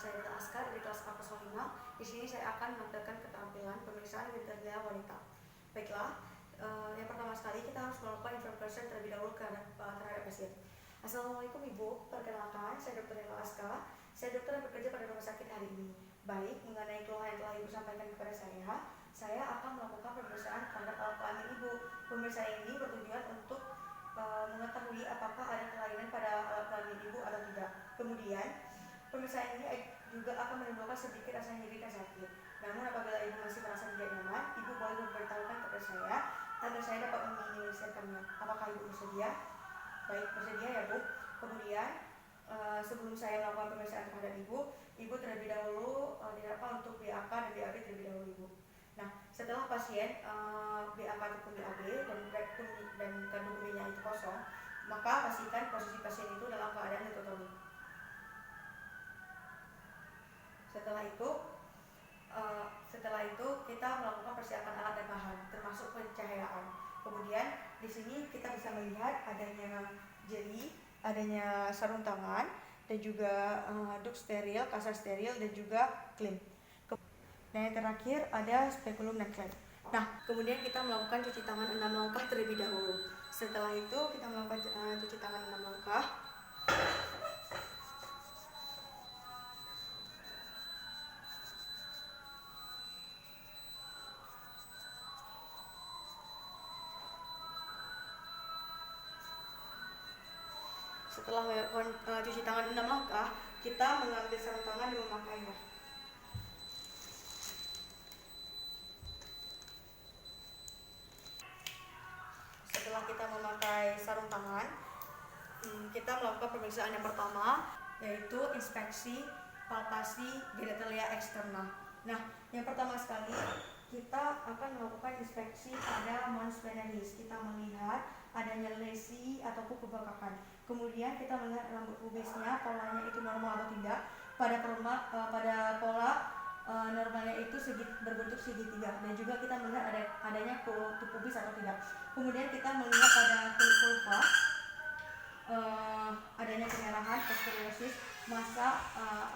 saya adalah Aska dari kelas A05. Di sini saya akan menampilkan keterampilan pemeriksaan kriteria wanita. Baiklah, yang pertama sekali kita harus melakukan informasi terlebih dahulu terhadap pasien. Assalamualaikum Ibu, perkenalkan saya Dr. Ella Aska. Saya dokter yang bekerja pada rumah sakit hari ini. Baik, mengenai keluhan yang telah Ibu sampaikan kepada saya akan melakukan pemeriksaan terhadap alat kelamin Ibu. Pemeriksaan ini bertujuan untuk mengetahui apakah ada kelainan pada alat kelamin Ibu atau tidak. Kemudian, pemeriksaan ini juga akan menimbulkan sedikit rasa nyeri dan sakit. Namun apabila Ibu masih merasa tidak nyaman, Ibu boleh memberitahukan kepada saya agar saya dapat meminimalisirkannya. Apakah Ibu bersedia? Baik, bersedia ya Bu. Kemudian, sebelum saya melakukan pemeriksaan terhadap Ibu terlebih dahulu diharapkan untuk BAK dan BAB terlebih dahulu Ibu. Nah, setelah pasien BAK ataupun BAB dan rektum dan kandung kemihnya itu kosong, maka pastikan posisi pasien itu dalam keadaan dikotomi. Setelah itu kita melakukan persiapan alat dan bahan, termasuk pencahayaan. Kemudian di sini kita bisa melihat adanya jeli, adanya sarung tangan, dan juga duk steril, kasar steril, dan juga klin. Dan yang terakhir ada spekulum dan klem. Nah, kemudian kita melakukan cuci tangan 6 langkah terlebih dahulu. Setelah itu kita melakukan cuci tangan 6 langkah. Setelah melakukan cuci tangan 6 langkah, kita mengambil sarung tangan dan memakainya. Setelah kita memakai sarung tangan, kita melakukan pemeriksaan yang pertama, yaitu inspeksi palpasi genitalia eksternal. Nah, yang pertama sekali kita akan melakukan inspeksi pada mons veneris. Kita melihat adanya lesi ataupun pembengkakan. Kemudian kita melihat rambut pubisnya, polanya itu normal atau tidak. Pada pola normalnya itu berbentuk segitiga, dan juga kita melihat adanya kutu pubis atau tidak. Kemudian kita melihat pada kulit vulva adanya kemerahan, posturiosis, massa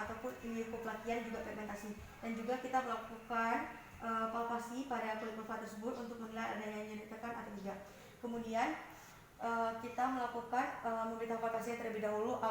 ataupun leukoplakia, juga pigmentasi. Dan juga kita melakukan palpasi pada kulit vulva tersebut untuk menilai adanya nyeri tekan atau tidak. Kemudian kita melakukan memberitahukan pasien terlebih dahulu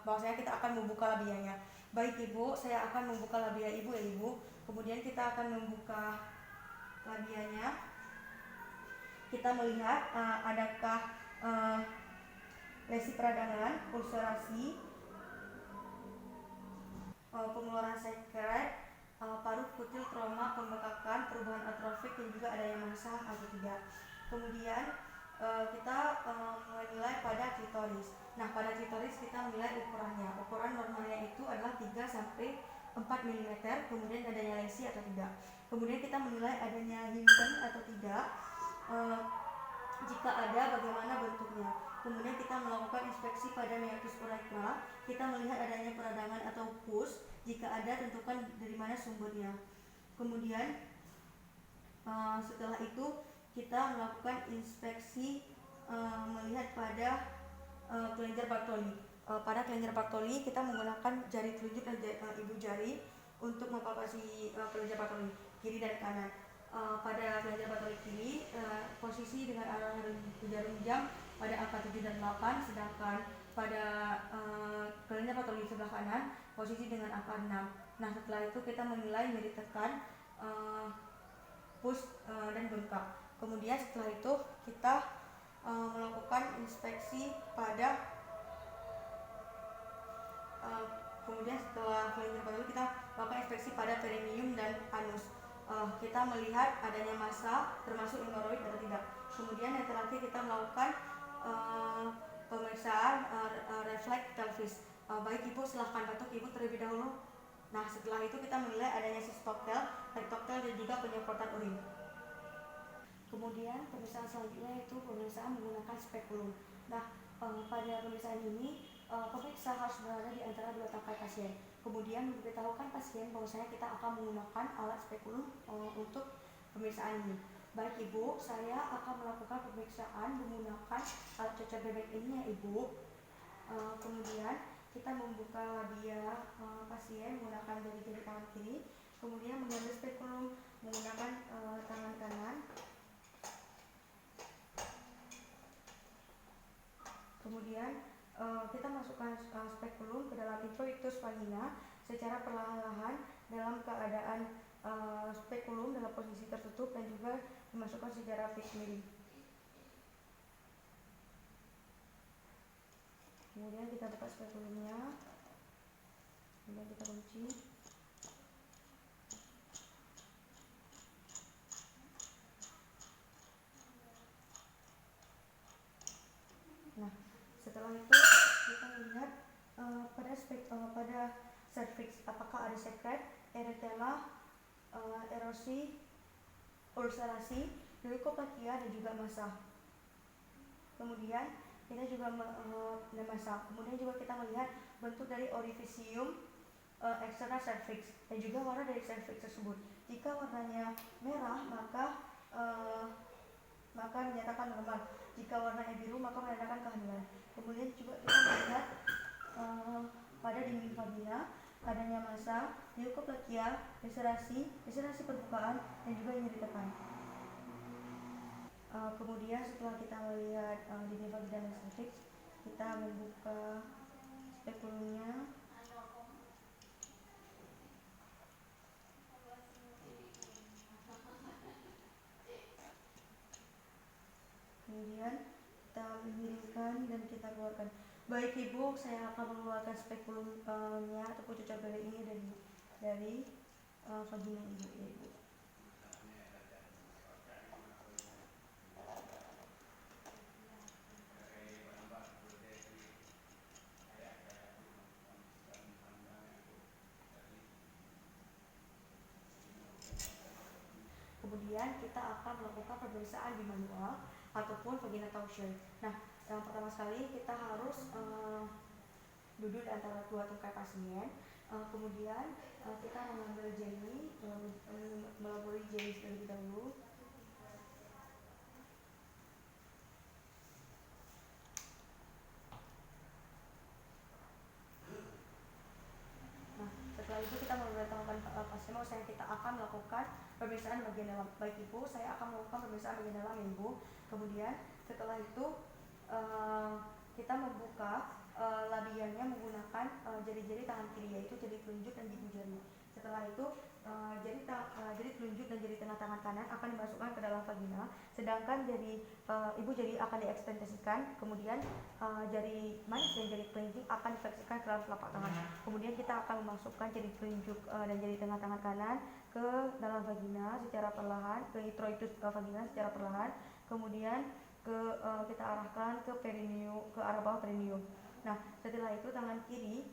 bahwasanya kita akan membuka labianya. Baik Ibu, saya akan membuka labia Ibu ya Ibu. Kemudian kita akan membuka labianya. Kita melihat adakah lesi peradangan, ulcerasi, pengeluaran sekret, parut kutil, trauma, pembengkakan, perubahan atrofik, dan juga adanya massa atau tidak. Kemudian kita menilai pada klitoris. Nah, pada klitoris kita menilai ukurannya. Ukuran normalnya itu adalah 3-4 mm, kemudian adanya lesi atau tidak. Kemudian kita menilai adanya hinten atau tidak. Jika ada, bagaimana bentuknya. Kemudian kita melakukan inspeksi pada meatus urethra. Kita melihat adanya peradangan atau pus. Jika ada, tentukan dari mana sumbernya. Kemudian setelah itu kita melakukan inspeksi melihat pada kelenjar Bartoli. Pada kelenjar Bartoli kita menggunakan jari telunjuk dan ibu jari untuk mempalpasi kelenjar Bartoli kiri dan kanan. Pada kelenjar Bartoli kiri posisi dengan arah jarum jam pada angka 7 dan 8, sedangkan pada kelenjar Bartoli sebelah kanan posisi dengan angka 6. Nah, setelah itu kita menilai nyeri tekan, pus dan bengkak. Kemudian setelah itu kita melakukan inspeksi pada kemudian setelah kelenjar Bartoli kita melakukan inspeksi pada perineum dan anus. Kita melihat adanya massa termasuk hemoroid atau tidak. Kemudian yang terakhir kita melakukan pemeriksaan refleks pelvis. Baik Ibu, silahkan batuk Ibu terlebih dahulu. Nah, setelah itu kita menilai adanya sistoktel, rektoktel, dan juga penyemprotan urin. Kemudian pemeriksaan selanjutnya yaitu pemeriksaan menggunakan spekulum. Nah, pada pemeriksaan ini pemeriksa harus berada di antara dua tangkai pasien. Kemudian memberitahukan pasien bahwasanya kita akan menggunakan alat spekulum untuk pemeriksaan ini. Baik Ibu, saya akan melakukan pemeriksaan menggunakan alat cocok bebek ini ya Ibu. Kemudian kita membuka labia pasien menggunakan jari-jari tangan kiri, kemudian mengambil spekulum menggunakan tangan kanan, kemudian kita masukkan spekulum ke dalam introitus vagina secara perlahan-lahan dalam keadaan spekulum dalam posisi tertutup dan juga dimasukkan secara fix miring. Kemudian kita buka spekulumnya, kemudian kita kunci. Nah, setelah itu kita lihat pada cervix apakah ada sekret, eritema, erosi, ulcerasi, leukoplakia dan juga masa. Kemudian kita juga masa. Kemudian juga kita melihat bentuk dari orifisium eksternal cervix dan juga warna dari cervix tersebut. Jika warnanya merah maka menyatakan normal. Jika warnanya biru maka menandakan kehamilan. Kemudian juga kita melihat pada dinding vagina adanya masa, leukoplakia, ulcerasi permukaan dan juga nyeri tekan. Kemudian setelah kita melihat dinding vagina dan cervix, kita membuka spekulumnya. Kemudian kita miringkan dan kita keluarkan. Baik Ibu, saya akan mengeluarkan spekulumnya ataupun cucuk bele ini dari vagina Ibu. Kemudian kita akan melakukan pemeriksaan bimanual ataupun vagina torsion. Nah, yang pertama sekali kita harus duduk di antara dua tungkai pasien. Kemudian kita mengambil jeli, melaburi jeli terlebih dahulu. Nah, setelah itu kita memberitahukan pasien bahwa kita akan melakukan pemeriksaan bagian dalam. Baik Ibu, saya akan melakukan pemeriksaan bagian dalam ya Ibu. Kemudian setelah itu kita membuka labianya menggunakan jari-jari tangan kiri, yaitu jari telunjuk dan ibu jari. Setelah itu jari telunjuk dan jari tengah tangan kanan akan dimasukkan ke dalam vagina, sedangkan ibu jari akan diekstensikan. Kemudian jari manis dan jari telunjuk akan difleksikan ke dalam telapak tangan. Kemudian kita akan memasukkan jari telunjuk dan jari tengah tangan kanan ke dalam vagina secara perlahan, ke introitus vagina secara perlahan. Kemudian kita arahkan ke perineum, ke arah bawah perineum. Nah, setelah itu tangan kiri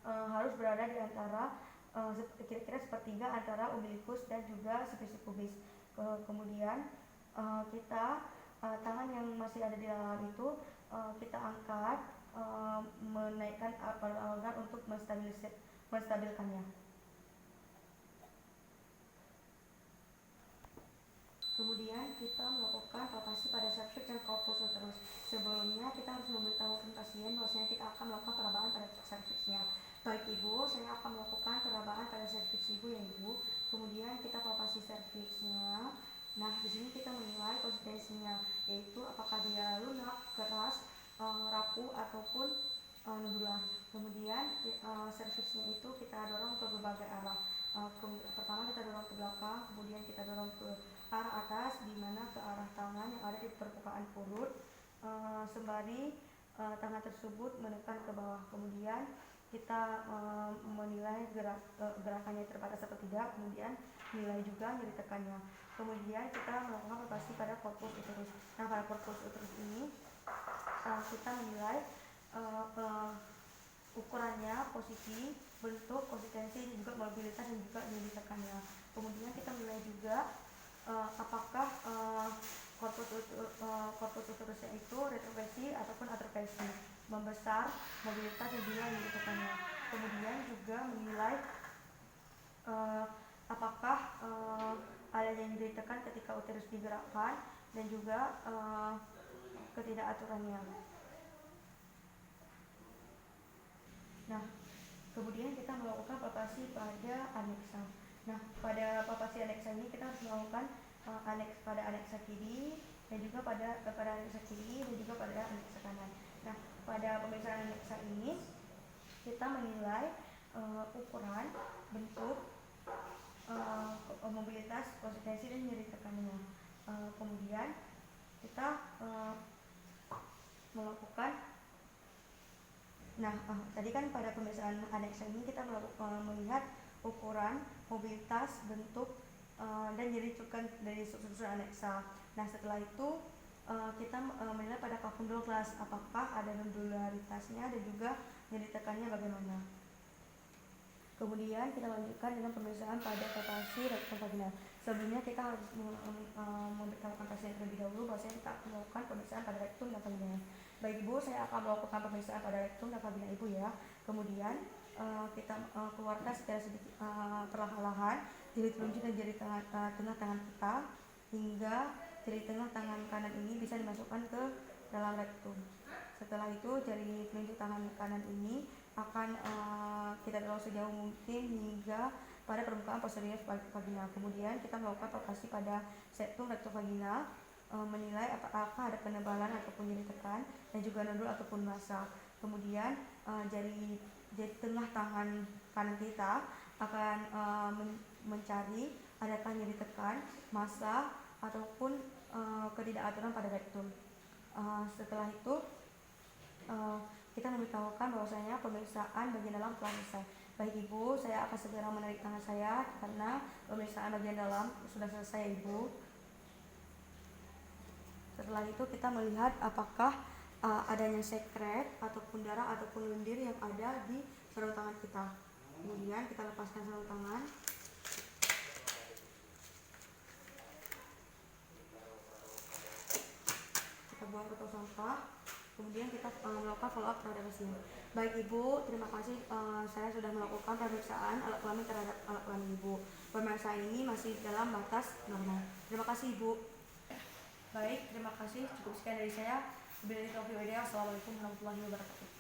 harus berada di antara kira-kira sepertiga antara umbilicus dan juga sphincter pubis. Kemudian kita tangan yang masih ada di dalam itu kita angkat, menaikkan organ untuk menstabilkannya. Kemudian kita melakukan palpasi pada cervix dan corpus uterus. Sebelumnya kita harus memberitahukan pasien bahwasanya kita akan melakukan perabaan pada cervixnya. Baik Ibu, saya akan melakukan perabaan pada cervix Ibu ya Ibu. Kemudian kita palpasi cervixnya. Nah, di sini kita menilai konsistensinya, yaitu apakah dia lunak, keras, rapuh ataupun nodular. Kemudian cervixnya itu kita dorong ke berbagai arah. Pertama kita dorong ke belakang, kemudian kita dorong ke arah atas, di mana ke arah tangan yang ada di permukaan perut, sembari tangan tersebut menekan ke bawah. Kemudian kita menilai gerakannya terbatas atau tidak, kemudian nilai juga nyeri tekannya. Kemudian kita melakukan palpasi pada corpus uterus. Nah, pada corpus uterus ini kita menilai ukurannya, posisi, bentuk, konsistensi, dan juga mobilitas dan juga nyeri tekannya. Kemudian kita menilai juga apakah corpus uterusnya itu retrogresi ataupun atrogresi, membesar, mobilitas dan juga nyeri tekannya. Kemudian juga menilai apakah adanya nyeri tekan ketika uterus digerakkan dan juga ketidakaturannya. Nah, kemudian kita melakukan palpasi pada aneksa. Nah, pada palpasi aneksa ini kita harus melakukan pada aneksa kiri dan juga pada aneksa kiri dan juga pada aneksa kanan. Nah, pada pemeriksaan aneksa ini kita menilai ukuran, bentuk, mobilitas, konsistensi dan nyeri tekannya. Kemudian kita melakukan tadi kan pada pemeriksaan aneksa ini kita melihat ukuran, mobilitas, bentuk, dan nyeri tekan dari struktur aneksa. Nah, setelah itu kita menilai pada vakum Douglas apakah ada nodularitasnya dan juga nyeri tekannya bagaimana. Kemudian kita lanjutkan dengan pemeriksaan pada palpasi rektum vaginal. Sebelumnya kita harus memberitahukan pasien terlebih dahulu bahwa kita akan melakukan pemeriksaan pada rektum dan vagina. Baik Ibu, saya akan melakukan pemeriksaan pada rektum dan vagina Ibu ya. Kemudian kita keluarkan secara sedikit perlahan-lahan jari telunjuk dan jari tengah tangan kita hingga jari tengah tangan kanan ini bisa dimasukkan ke dalam rektum. Setelah itu jari telunjuk tangan kanan ini akan kita dorong sejauh mungkin hingga pada permukaan posterior vagina. Kemudian kita melakukan palpasi pada septum rektum vagina, menilai apakah ada penebalan ataupun nyeri tekan dan juga nodul ataupun massa. Kemudian jari tengah tangan kanan kita akan mencari adakah nyeri tekan, massa ataupun ketidakaturan pada rektum. Setelah itu kita memberitahukan bahwasanya pemeriksaan bagian dalam telah selesai. Baik Ibu, saya akan segera menarik tangan saya karena pemeriksaan bagian dalam sudah selesai Ibu. Setelah itu kita melihat apakah adanya sekret ataupun darah ataupun lendir yang ada di sarung tangan kita. Kemudian kita lepaskan sarung tangan. Kita buang ke tong sampah. Kemudian kita melakukan follow up terhadap pasien. Baik Ibu, terima kasih saya sudah melakukan pemeriksaan alat kelamin terhadap alat kelamin Ibu. Pemeriksaan ini masih dalam batas normal. Terima kasih Ibu. Baik, terima kasih. Cukup sekian dari saya. Wabillahi taufiq wal hidayah. Wassalamualaikum warahmatullahi wabarakatuh.